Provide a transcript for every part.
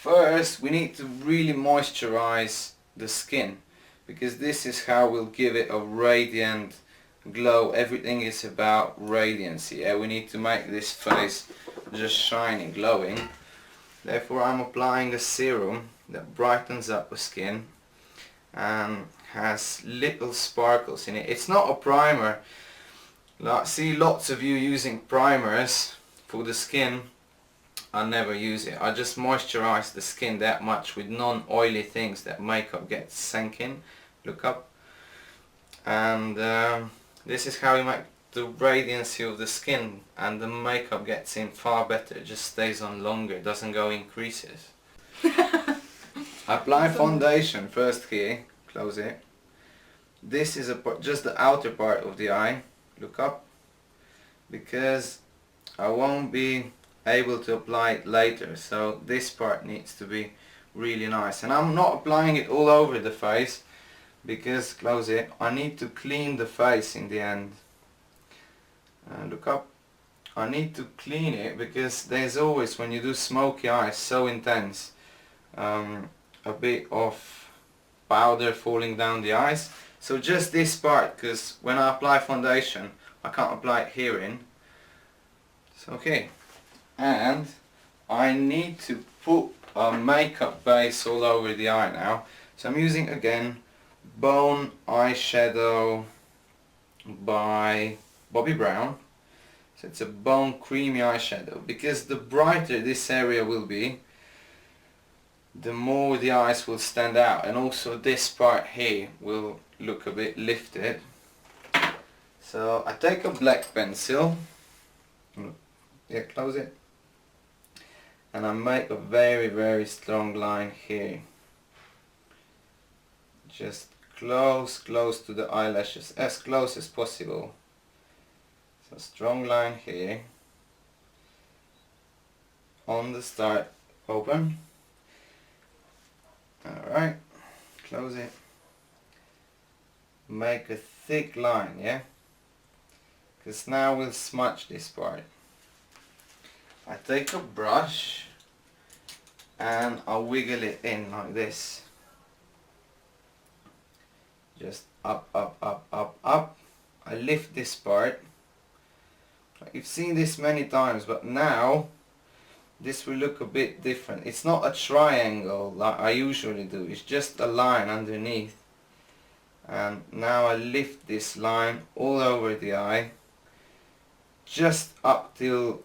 First we need to really moisturize the skin, because this is how we'll give it a radiant glow. Everything is about radiancy. Yeah? We need to make this face just shiny, glowing. Therefore I'm applying a serum that brightens up the skin and has little sparkles in it. It's not a primer. I see lots of you using primers for the skin. I never use it. I just moisturize the skin that much with non-oily things that makeup gets sank in. Look up. And this is how you make the radiancy of the skin, and the makeup gets in far better. It just stays on longer, it doesn't go in creases. Apply foundation first here, close it. This is just the outer part of the eye. Look up, because I won't be able to apply it later, so this part needs to be really nice. And I'm not applying it all over the face, because, close it, I need to clean the face in the end. Look up. I need to clean it, because there's always, when you do smoky eyes so intense, a bit of powder falling down the eyes. So just this part, because when I apply foundation I can't apply it here in. So okay. And I need to put a makeup base all over the eye now. So I'm using again Bone Eyeshadow by Bobbi Brown. So it's a bone creamy eyeshadow, because the brighter this area will be, the more the eyes will stand out, and also this part here will look a bit lifted. So I take a black pencil, yeah, close it, and I make a very strong line here, just close to the eyelashes, as close as possible. So strong line here on the start. Open. Alright, close it. Make a thick line, yeah? Because now we'll smudge this part. I take a brush and I'll wiggle it in like this. Just up. I lift this part. You've seen this many times, but now this will look a bit different. It's not a triangle like I usually do, it's just a line underneath. And now I lift this line all over the eye, just up till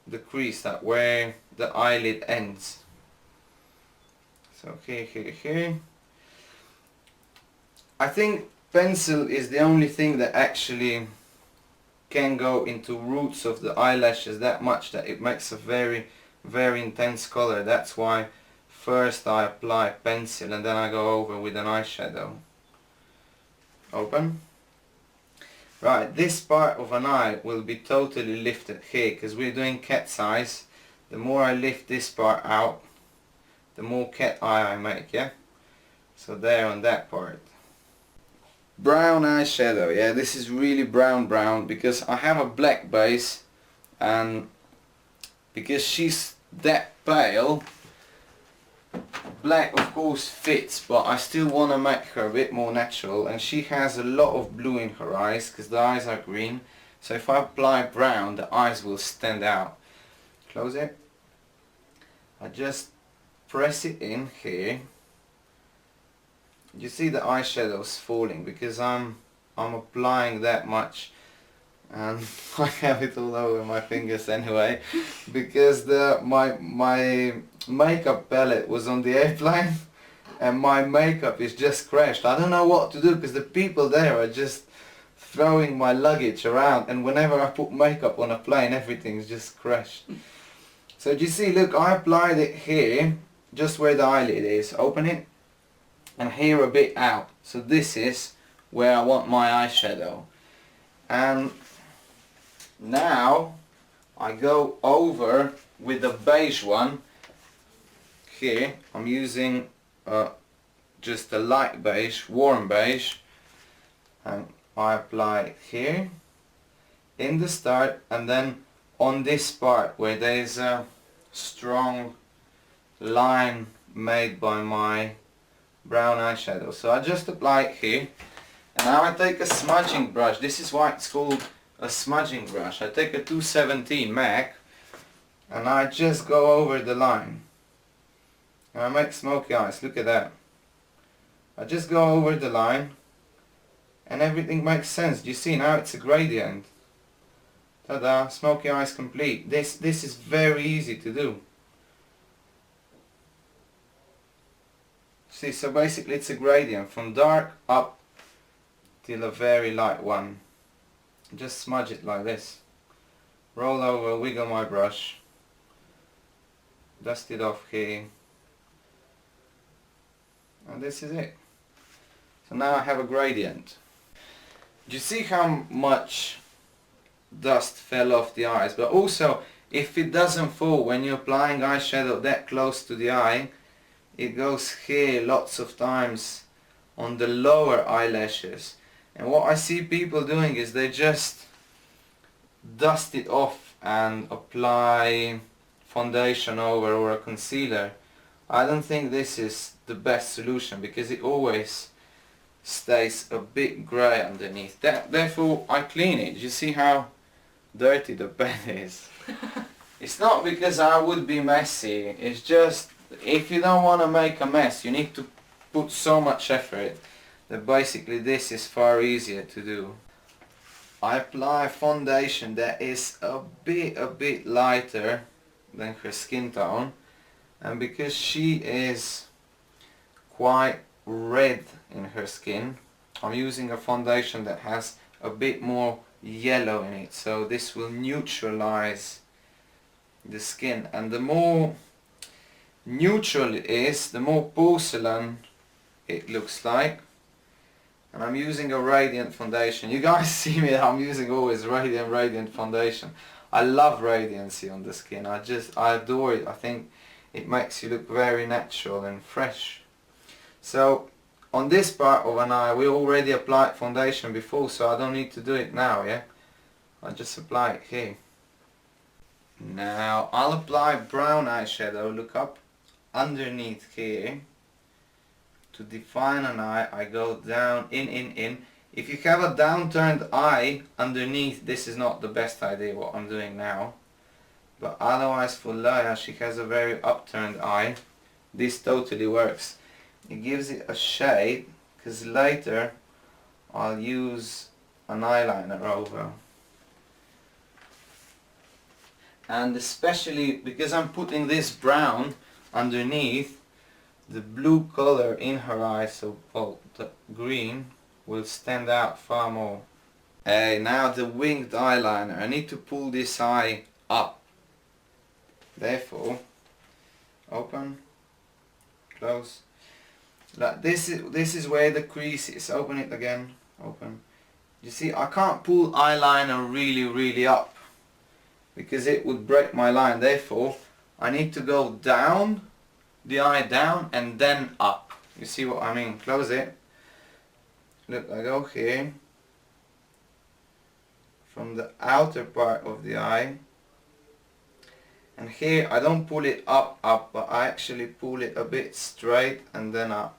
the crease, that where the eyelid ends. So here. I think pencil is the only thing that actually can go into roots of the eyelashes that much that it makes a very intense color. That's why first I apply pencil and then I go over with an eyeshadow. Open. Right, this part of an eye will be totally lifted here, because we're doing cat's eyes. The more I lift this part out, the more cat eye I make, yeah? So there on that part. Brown eyeshadow, yeah, this is really brown, because I have a black base, and because she's that pale, black of course fits, but I still want to make her a bit more natural, and she has a lot of blue in her eyes because the eyes are green. So if I apply brown, the eyes will stand out. Close it. I just press it in here. You see the eyeshadow's falling because I'm applying that much, and I have it all over my fingers anyway, because my makeup palette was on the airplane and my makeup is just crashed. I don't know what to do because the people there are just throwing my luggage around, and whenever I put makeup on a plane everything's just crashed. So do you see, look, I applied it here just where the eyelid is. Open it. And here a bit out. So this is where I want my eyeshadow. And now I go over with the beige one. Here I'm using just a light beige, warm beige, and I apply it here in the start, and then on this part where there is a strong line made by my brown eyeshadow. So I just apply it here, and now I take a smudging brush. This is why it's called a smudging brush. I take a 217 MAC and I just go over the line. And I make smoky eyes, look at that. I just go over the line and everything makes sense. Do you see now it's a gradient? Ta-da, smoky eyes complete. This is very easy to do. See, so basically it's a gradient from dark up till a very light one. Just smudge it like this. Roll over, wiggle my brush, dust it off here, and this is it. So now I have a gradient. Do you see how much dust fell off the eyes? But also, if it doesn't fall when you're applying eyeshadow that close to the eye, it goes here lots of times on the lower eyelashes. And what I see people doing is they just dust it off and apply foundation over or a concealer. I don't think this is the best solution because it always stays a bit grey underneath. Therefore I clean it. You see how dirty the bed is? It's not because I would be messy, it's just if you don't want to make a mess you need to put so much effort that basically this is far easier to do. I apply foundation that is a bit lighter than her skin tone, and because she is quite red in her skin, I'm using a foundation that has a bit more yellow in it, so this will neutralize the skin, and the more neutral it is, the more porcelain it looks like. And I'm using a radiant foundation. You guys see me, I'm using always radiant foundation. I love radiancy on the skin. I adore it. I think it makes you look very natural and fresh. So on this part of an eye we already applied foundation before, so I don't need to do it now, yeah? I just apply it here. Now I'll apply brown eyeshadow, look up underneath here. To define an eye I go down, in. If you have a downturned eye underneath, this is not the best idea what I'm doing now. But otherwise for Leia, she has a very upturned eye, this totally works. It gives it a shade, because later I'll use an eyeliner over. And especially because I'm putting this brown underneath, the blue color in her eyes, so the green, will stand out far more. Now the winged eyeliner. I need to pull this eye up. Therefore, open, close. Like this is where the crease is. Open it again. Open. You see, I can't pull eyeliner really up because it would break my line. Therefore, I need to go down, the eye down, and then up. You see what I mean? Close it. Look, I go here from the outer part of the eye, and here I don't pull it up, but I actually pull it a bit straight and then up.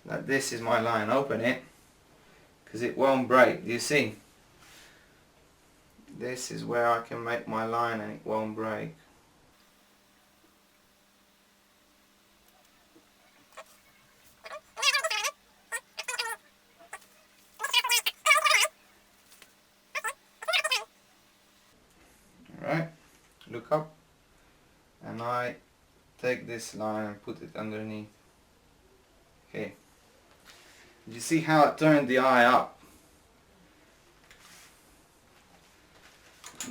Like this is my line. Open it, because it won't break. Do you see? This is where I can make my line and it won't break. Alright, look up, and I take this line and put it underneath. Okay. You see how it turned the eye up?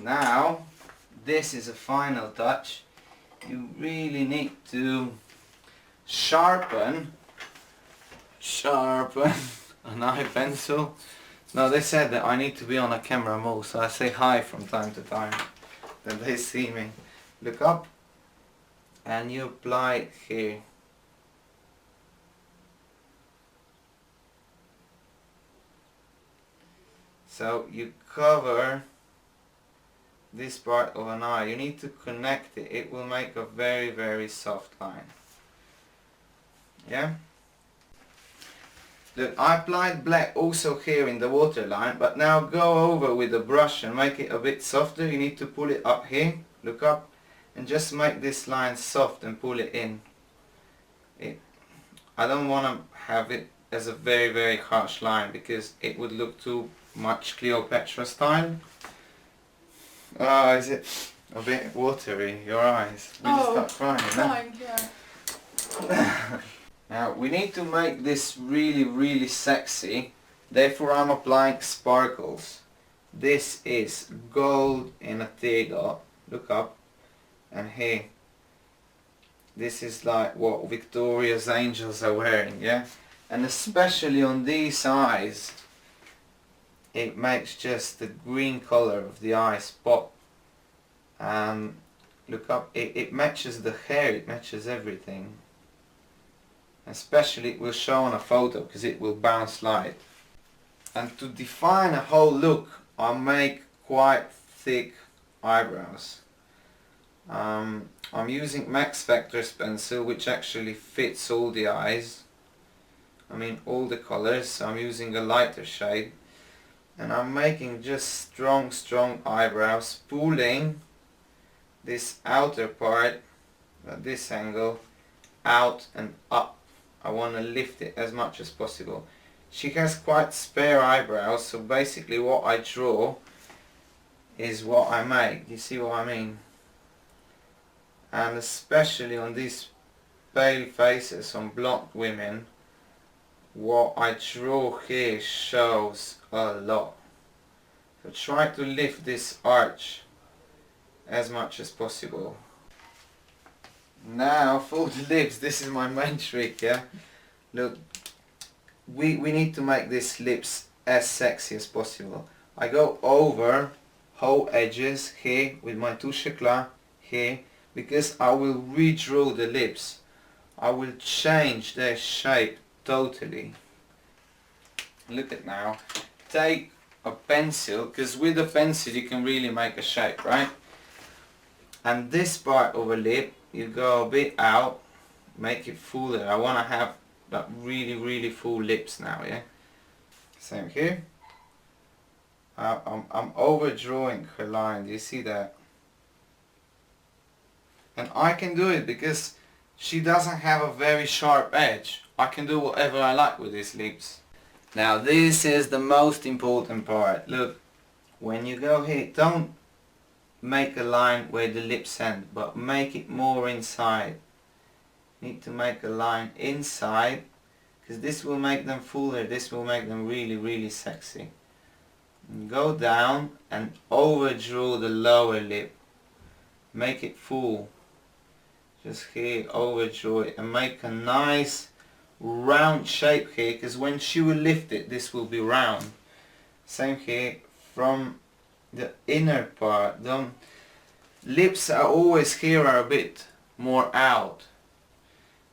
Now, this is a final touch. You really need to sharpen an eye pencil. No, they said that I need to be on a camera more, so I say hi from time to time. Then they see me. Look up, and you apply it here. So you cover this part of an eye. You need to connect it. It will make a very, very soft line. Yeah? Look, I applied black also here in the waterline, but now go over with the brush and make it a bit softer. You need to pull it up here, look up, and just make this line soft and pull it in. I don't want to have it as a very, very harsh line because it would look too much Cleopatra style. Oh, is it a bit watery, your eyes? Will you start crying? Yeah. Now we need to make this really, really sexy. Therefore I'm applying sparkles. This is gold in a teardrop. Look up. And here. This is like what Victoria's angels are wearing, yeah? And especially on these eyes, it makes just the green color of the eyes pop. Look up, it matches the hair, it matches everything. Especially it will show on a photo because it will bounce light. And to define a whole look, I make quite thick eyebrows. I'm using Max Factor's pencil, which actually fits all the eyes. I mean all the colors, so I'm using a lighter shade. And I'm making just strong eyebrows, pulling this outer part at this angle out and up. I want to lift it as much as possible. She has quite spare eyebrows, so basically what I draw is what I make. You see what I mean? And especially on these pale faces, on blonde women, what I draw here shows a lot. So try to lift this arch as much as possible. Now for the lips, this is my main trick, yeah? Look, we need to make these lips as sexy as possible. I go over whole edges here with my touche éclat here, because I will redraw the lips. I will change their shape totally. Look at now. Take a pencil, because with a pencil you can really make a shape, right? And this part of a lip, you go a bit out, make it fuller. I want to have that really, really full lips now, yeah? Same here. I'm overdrawing her line, do you see that? And I can do it because she doesn't have a very sharp edge. I can do whatever I like with these lips. Now this is the most important part. Look, when you go here, don't make a line where the lips end, but make it more inside. Need to make a line inside, because this will make them fuller, this will make them really, really sexy. And go down and overdraw the lower lip. Make it full. Just here, overdraw it and make a nice round shape here, because when she will lift it, this will be round. Same here, from the inner part. The lips are always here are a bit more out,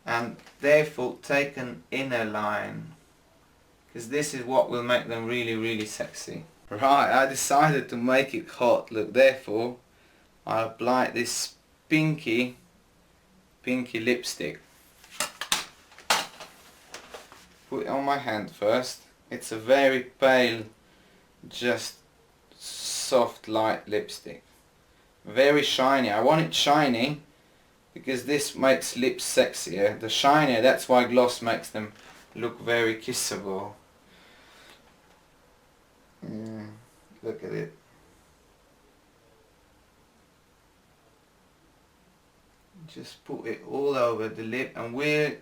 and therefore take an inner line, because this is what will make them really, really sexy. Right, I decided to make it hot. Look, therefore I apply this pinky lipstick. Put it on my hand first. It's a very pale, just soft light lipstick. Very shiny. I want it shiny because this makes lips sexier. The shinier, that's why gloss makes them look very kissable. Yeah, look at it. Just put it all over the lip, and we'll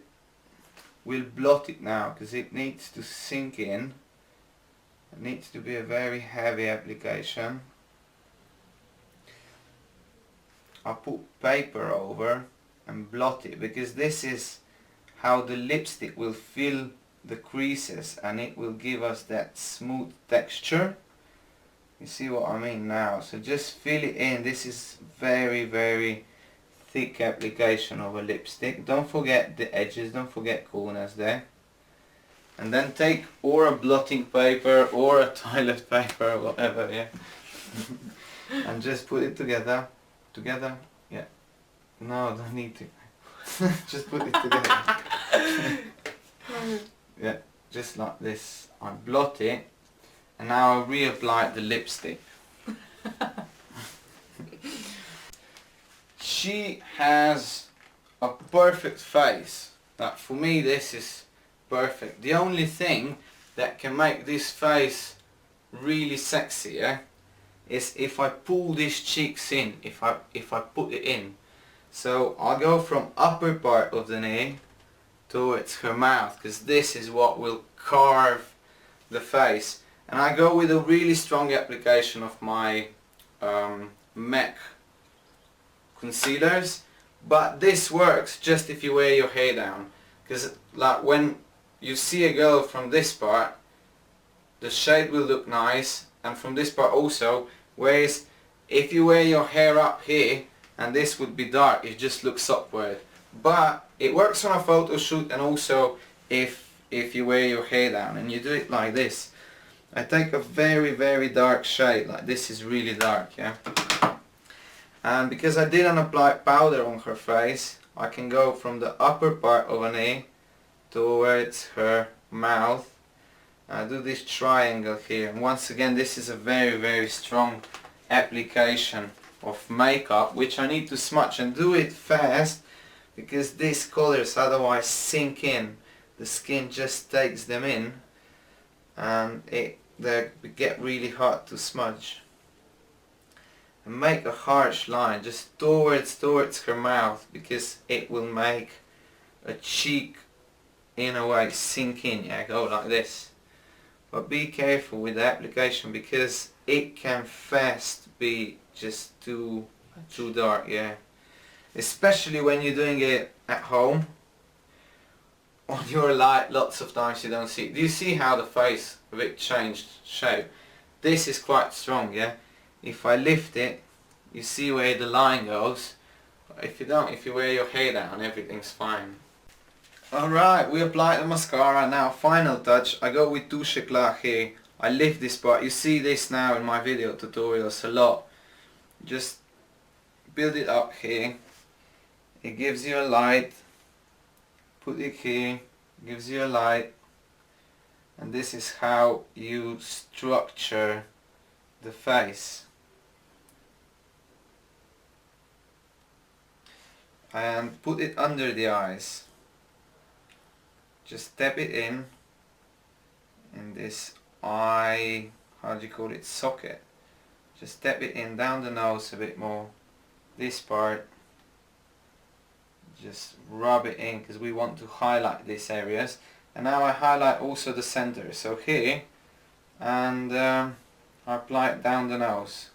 blot it now because it needs to sink in. It needs to be a very heavy application. I'll put paper over and blot it, because this is how the lipstick will fill the creases and it will give us that smooth texture. You see what I mean now? So just fill it in. This is very, very thick application of a lipstick. Don't forget the edges, don't forget corners there. And then take or a blotting paper or a toilet paper or whatever, yeah. and just put it together. Together? Yeah. No, don't need to. Just put it together. Yeah, just like this. I blot it, and now I reapply the lipstick. She has a perfect face. That for me, this is perfect. The only thing that can make this face really sexy, yeah, is if I pull these cheeks in, if I put it in. So I'll go from upper part of the knee towards her mouth, because this is what will carve the face. And I go with a really strong application of my MAC concealers, but this works just if you wear your hair down, because like when you see a girl from this part, the shade will look nice, and from this part also, whereas if you wear your hair up here and this would be dark, it just looks upward. But it works on a photo shoot, and also if you wear your hair down and you do it like this. I take a very dark shade, like this is really dark, yeah. And because I didn't apply powder on her face, I can go from the upper part of an knee towards her mouth. I do this triangle here, and once again this is a very strong application of makeup, which I need to smudge and do it fast, because these colors otherwise sink in. The skin just takes them in, and they get really hard to smudge. And make a harsh line just towards her mouth, because it will make a cheek in a way sink in. Yeah, go like this. But be careful with the application, because it can fast be just too dark, yeah. Especially when you're doing it at home on your light. Lots of times you don't see it. Do you see how the face a bit changed shape? This is quite strong, yeah. If I lift it, you see where the line goes. If you don't, if you wear your hair down, everything's fine. Alright, we apply the mascara. Now final touch, I go with touche éclat here. I lift this part. You see this now in my video tutorials a lot. Just build it up here. It gives you a light. Put it here, gives you a light. And this is how you structure the face. And put it under the eyes. Just tap it in this eye, how do you call it, socket. Just tap it in down the nose a bit more. This part, just rub it in, because we want to highlight these areas. And now I highlight also the center, so here, and I apply it down the nose.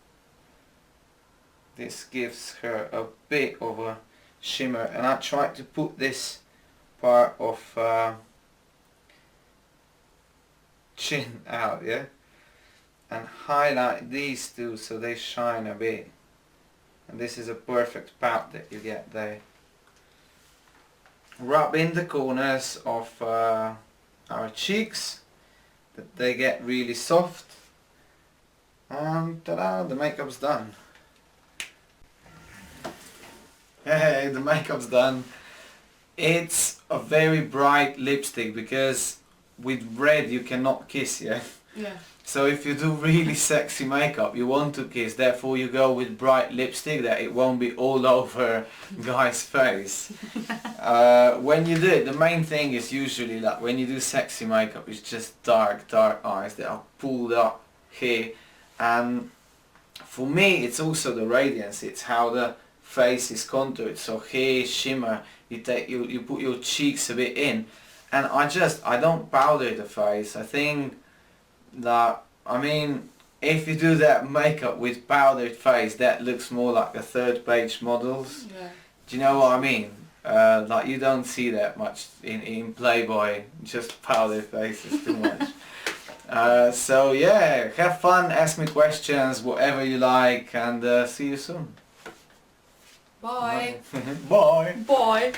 This gives her a bit of a shimmer, and I try to put this part of chin out, yeah, and highlight these two so they shine a bit. And this is a perfect pout that you get there. Rub in the corners of our cheeks, that they get really soft, and ta-da, the makeup's done. Hey, the makeup's done. It's a very bright lipstick, because with red you cannot kiss, yeah? Yeah. So if you do really sexy makeup, you want to kiss, therefore you go with bright lipstick that it won't be all over guy's face. When you do it, the main thing is usually like when you do sexy makeup, it's just dark eyes that are pulled up here. And for me it's also the radiance, it's how the face is contoured. So here, shimmer, you put your cheeks a bit in. And I don't powder the face. I think that, I mean, if you do that makeup with powdered face, that looks more like a third page models. Yeah. Do you know what I mean? Like you don't see that much in Playboy, just powdered faces too much. So yeah, have fun, ask me questions, whatever you like, and see you soon. Bye. Bye. Bye.